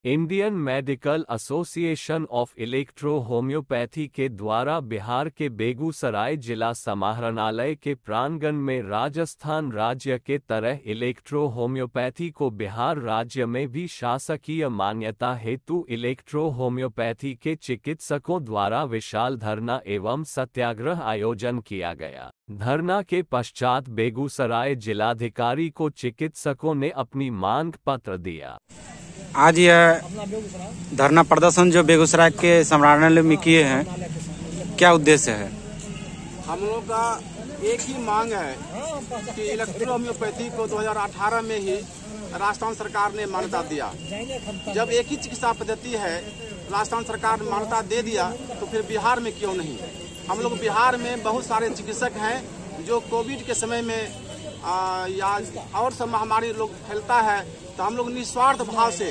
Indian medical association of electro homeopathy के द्वारा बिहार के बेगूसराय जिला समाहरणालय के प्रांगण में राजस्थान राज्य के तरह इलेक्ट्रो होम्योपैथी को बिहार राज्य में भी शासकीय मान्यता हेतु इलेक्ट्रो होम्योपैथी के चिकित्सकों द्वारा विशाल धरना एवं सत्याग्रह आयोजन किया गया। धरना के पश्चात बेगूसराय जिलाधिकारी को चिकित्सकों ने अपनी मांग पत्र दिया। आज यह धरना प्रदर्शन जो बेगूसराय के समाहरणालय में किए हैं, क्या उद्देश्य है? हम लोगों का एक ही मांग है कि इलेक्ट्रो होम्योपैथी को 2018 में ही राजस्थान सरकार ने मान्यता दिया। जब एक ही चिकित्सा पद्धति है, राजस्थान सरकार ने मान्यता दे दिया, तो फिर बिहार में क्यों नहीं? हम लोग बिहार में बहुत सारे चिकित्सक हैं जो कोविड के समय में या और सब महामारी लोग फैलता है, तो हम लोग निस्वार्थ भाव से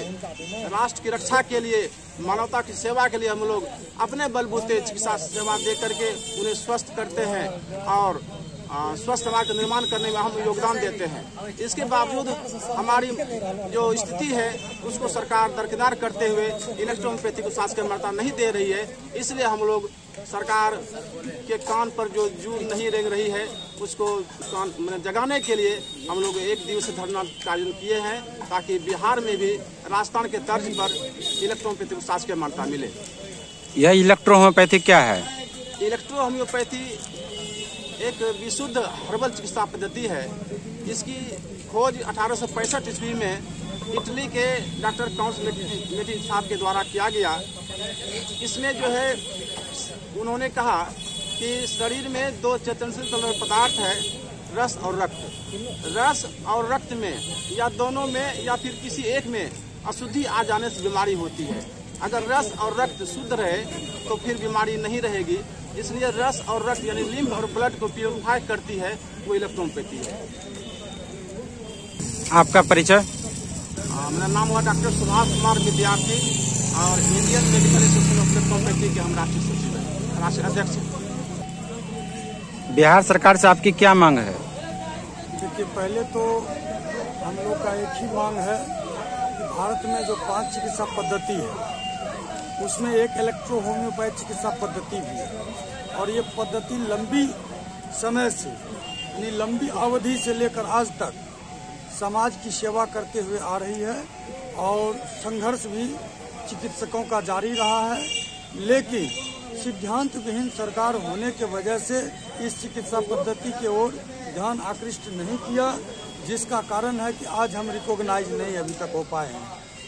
राष्ट्र की रक्षा के लिए, मानवता की सेवा के लिए हम लोग अपने बलबूते चिकित्सा सेवा दे करके उन्हें स्वस्थ करते हैं और स्वस्थ समाज का निर्माण करने में हम योगदान देते हैं। इसके बावजूद हमारी जो स्थिति है उसको सरकार दरकिनार करते हुए इलेक्ट्रो होम्योपैथी को शासकीय मान्यता नहीं दे रही है। इसलिए हम लोग सरकार के कान पर जो जू नहीं रेंग रही है उसको जगाने के लिए हम लोग एक दिवसीय धरना का आयोजन किए हैं, ताकि बिहार में भी राजस्थान के तर्ज पर इलेक्ट्रो होम्योपैथी को शासकीय मान्यता मिले। यह इलेक्ट्रो होम्योपैथी क्या है? इलेक्ट्रो होम्योपैथी एक विशुद्ध हर्बल चिकित्सा पद्धति है, जिसकी खोज 1865 ईस्वी में इटली के डॉक्टर काउंस मेटी साहब के द्वारा किया गया। इसमें जो है उन्होंने कहा कि शरीर में दो चेतनशील पदार्थ है, रस और रक्त। रस और रक्त में या दोनों में या फिर किसी एक में अशुद्धि आ जाने से बीमारी होती है। अगर रस और रक्त शुद्ध रहे तो फिर बीमारी नहीं रहेगी। इसलिए रस और रक्त यानी लिम्फ और ब्लड को प्यूरिफाई करती है, वो इलेक्ट्रो होम्योपैथी है। आपका परिचय? मेरा नाम हुआ डॉक्टर सुभाष कुमार विद्यार्थी और Indian medical association of electro homeopathy के हम राष्ट्रीय सचिव हैं, राष्ट्रीय अध्यक्ष हैं। बिहार सरकार से आपकी क्या मांग है? देखिए, पहले तो हम लोग का एक ही मांग है कि भारत में जो 5 चिकित्सा पद्धति है उसमें एक इलेक्ट्रो होम्योपैथी चिकित्सा पद्धति भी है, और ये पद्धति लंबी समय से यानी लंबी अवधि से लेकर आज तक समाज की सेवा करते हुए आ रही है और संघर्ष भी चिकित्सकों का जारी रहा है। लेकिन सिद्धांत विहीन सरकार होने के वजह से इस चिकित्सा पद्धति की ओर ध्यान आकृष्ट नहीं किया, जिसका कारण है कि आज हम रिकॉग्नाइज नहीं अभी तक हो पाए हैं।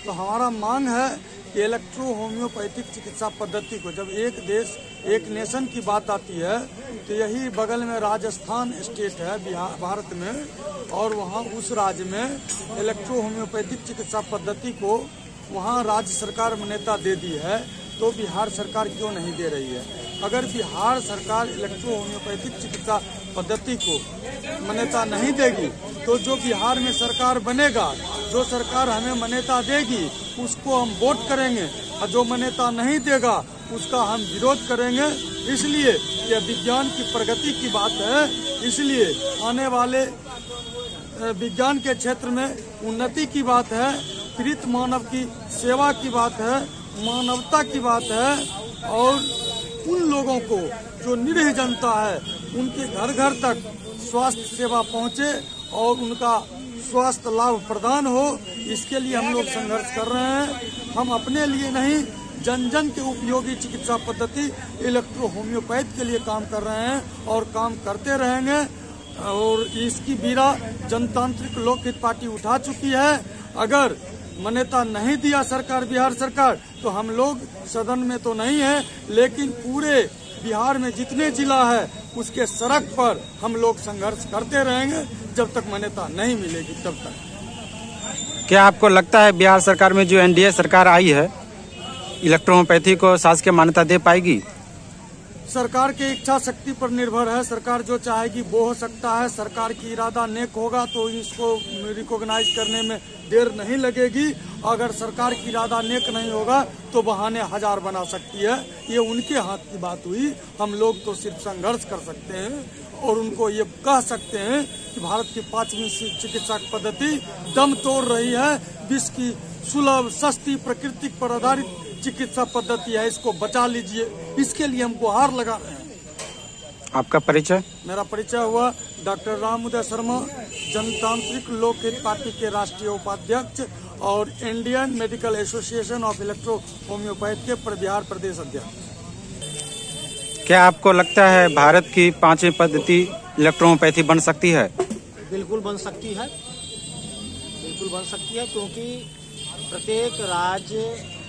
तो हमारा मांग है कि इलेक्ट्रो होम्योपैथिक चिकित्सा पद्धति को, जब एक देश एक नेशन की बात आती है तो यही बगल में राजस्थान स्टेट है बिहार भारत में, और वहाँ उस राज्य में इलेक्ट्रो होम्योपैथिक चिकित्सा पद्धति को वहाँ राज्य सरकार मान्यता दे दी है, तो बिहार सरकार क्यों नहीं दे रही है? अगर बिहार सरकार इलेक्ट्रो होम्योपैथिक चिकित्सा पद्धति को मान्यता नहीं देगी तो जो बिहार में सरकार बनेगा, जो सरकार हमें मान्यता देगी उसको हम वोट करेंगे, और जो मान्यता नहीं देगा उसका हम विरोध करेंगे। इसलिए यह विज्ञान की प्रगति की बात है, इसलिए आने वाले विज्ञान के क्षेत्र में उन्नति की बात है, पीड़ित मानव की सेवा की बात है, मानवता की बात है, और उन लोगों को जो निरीह जनता है उनके घर घर तक स्वास्थ्य सेवा पहुंचे और उनका स्वास्थ्य लाभ प्रदान हो, इसके लिए हम लोग संघर्ष कर रहे हैं। हम अपने लिए नहीं, जन जन के उपयोगी चिकित्सा पद्धति इलेक्ट्रो होम्योपैथ के लिए काम कर रहे हैं और काम करते रहेंगे। और इसकी बीड़ा जनतांत्रिक लोकहित पार्टी उठा चुकी है। अगर मान्यता नहीं दिया सरकार, बिहार सरकार, तो हम लोग सदन में तो नहीं है, लेकिन पूरे बिहार में जितने जिला है उसके सड़क पर हम लोग संघर्ष करते रहेंगे जब तक मान्यता नहीं मिलेगी तब तक। क्या आपको लगता है बिहार सरकार में जो एनडीए सरकार आई है इलेक्ट्रो होम्योपैथी को शासकीय मान्यता दे पाएगी? सरकार के इच्छा शक्ति पर निर्भर है। सरकार जो चाहेगी वो हो सकता है। सरकार की इरादा नेक होगा तो इसको रिकॉग्नाइज करने में देर नहीं लगेगी। अगर सरकार की इरादा नेक नहीं होगा तो बहाने हजार बना सकती है। ये उनके हाथ की बात हुई। हम लोग तो सिर्फ संघर्ष कर सकते हैं और उनको ये कह सकते हैं कि भारत की 5वीं चिकित्सा पद्धति दम तोड़ रही है, विश्व की सुलभ, सस्ती, प्राकृतिक पर आधारित चिकित्सा पद्धति है, इसको बचा लीजिए। इसके लिए हम गुहार लगा रहे हैं। आपका परिचय? मेरा परिचय हुआ डॉक्टर राम उदय शर्मा, जनतांत्रिक लोकहित पार्टी के राष्ट्रीय उपाध्यक्ष और Indian medical association of electro homeopath के बिहार प्रदेश अध्यक्ष। क्या आपको लगता है भारत की 5वीं पद्धति इलेक्ट्रोहोम्योपैथी बन सकती है? बिल्कुल बन सकती है, बिल्कुल बन सकती है, क्योंकि प्रत्येक राज्य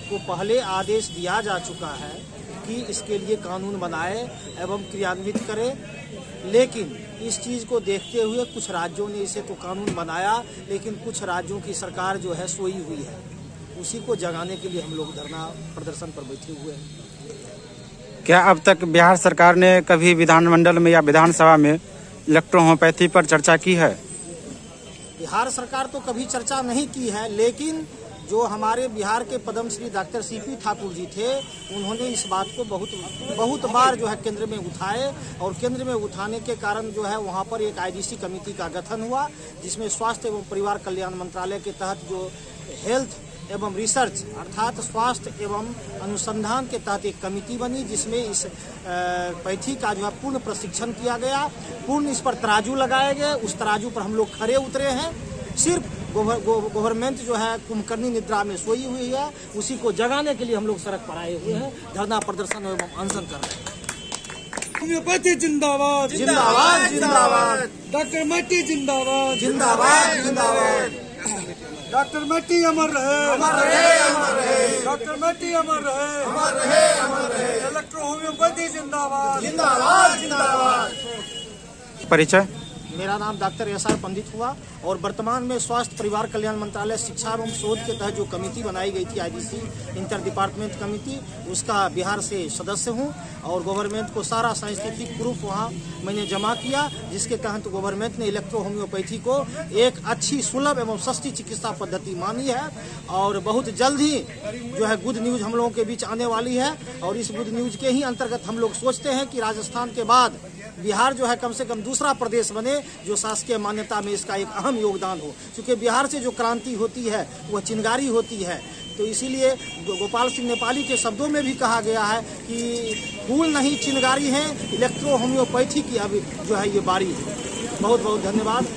को पहले आदेश दिया जा चुका है कि इसके लिए कानून बनाए एवं क्रियान्वित करे। लेकिन इस चीज़ को देखते हुए कुछ राज्यों ने इसे तो कानून बनाया, लेकिन कुछ राज्यों की सरकार जो है सोई हुई है। उसी को जगाने के लिए हम लोग धरना प्रदर्शन पर बैठे हुए हैं। क्या अब तक बिहार सरकार ने कभी विधानमंडल में या विधानसभा में इलेक्ट्रोहोम्योपैथी पर चर्चा की है? बिहार सरकार तो कभी चर्चा नहीं की है, लेकिन जो हमारे बिहार के पद्मश्री डॉक्टर सीपी ठाकुर जी थे, उन्होंने इस बात को बहुत बार जो है केंद्र में उठाए, और केंद्र में उठाने के कारण जो है वहाँ पर एक आईडीसी कमेटी का गठन हुआ, जिसमें स्वास्थ्य एवं परिवार कल्याण मंत्रालय के तहत जो हेल्थ एवं रिसर्च अर्थात स्वास्थ्य एवं अनुसंधान के तहत एक कमेटी बनी, जिसमें इस पैथी का जो है पूर्ण प्रशिक्षण किया गया, पूर्ण इस पर तराजू लगाए गए। उस तराजू पर हम लोग खड़े उतरे हैं। सिर्फ गवर्नमेंट जो है कुंभकर्णी निद्रा में सोई हुई है, उसी को जगाने के लिए हम लोग सड़क पर आए हुए हैं, धरना प्रदर्शन एवं अनशन कर रहे हैं। होम्योपैथी जिंदाबाद, जिंदाबाद जिंदाबाद, डॉक्टर मैटी जिंदाबाद, जिंदाबाद जिंदाबाद, डॉक्टर मैटी अमर रहे, अमर रहे, अमर रहे, डॉक्टर मैटी अमर रहे, अमर रहे, अमर रहे, इलेक्ट्रो होम्योपैथी जिंदाबाद, जिंदाबाद जिंदाबाद। परिचय? मेरा नाम डॉक्टर एस.आर. पंडित हुआ, और वर्तमान में स्वास्थ्य परिवार कल्याण मंत्रालय शिक्षा एवं शोध के तहत जो कमेटी बनाई गई थी, आईडीसी इंटर डिपार्टमेंट कमेटी, उसका बिहार से सदस्य हूं, और गवर्नमेंट को सारा साइंटिफिक प्रूफ वहां मैंने जमा किया, जिसके तहत गवर्नमेंट ने इलेक्ट्रो होम्योपैथी को एक अच्छी, सुलभ एवं सस्ती चिकित्सा पद्धति मानी है। और बहुत जल्द ही जो है गुड न्यूज हम लोगों के बीच आने वाली है, और इस गुड न्यूज के ही अंतर्गत हम लोग सोचते हैं कि राजस्थान के बाद बिहार जो है कम से कम दूसरा प्रदेश बने जो शासकीय मान्यता में इसका एक अहम योगदान हो। क्योंकि बिहार से जो क्रांति होती है वह चिनगारी होती है, तो इसीलिए गोपाल सिंह नेपाली के शब्दों में भी कहा गया है कि फूल नहीं चिनगारी है, इलेक्ट्रो होम्योपैथी की अभी जो है ये बारी है। बहुत बहुत धन्यवाद।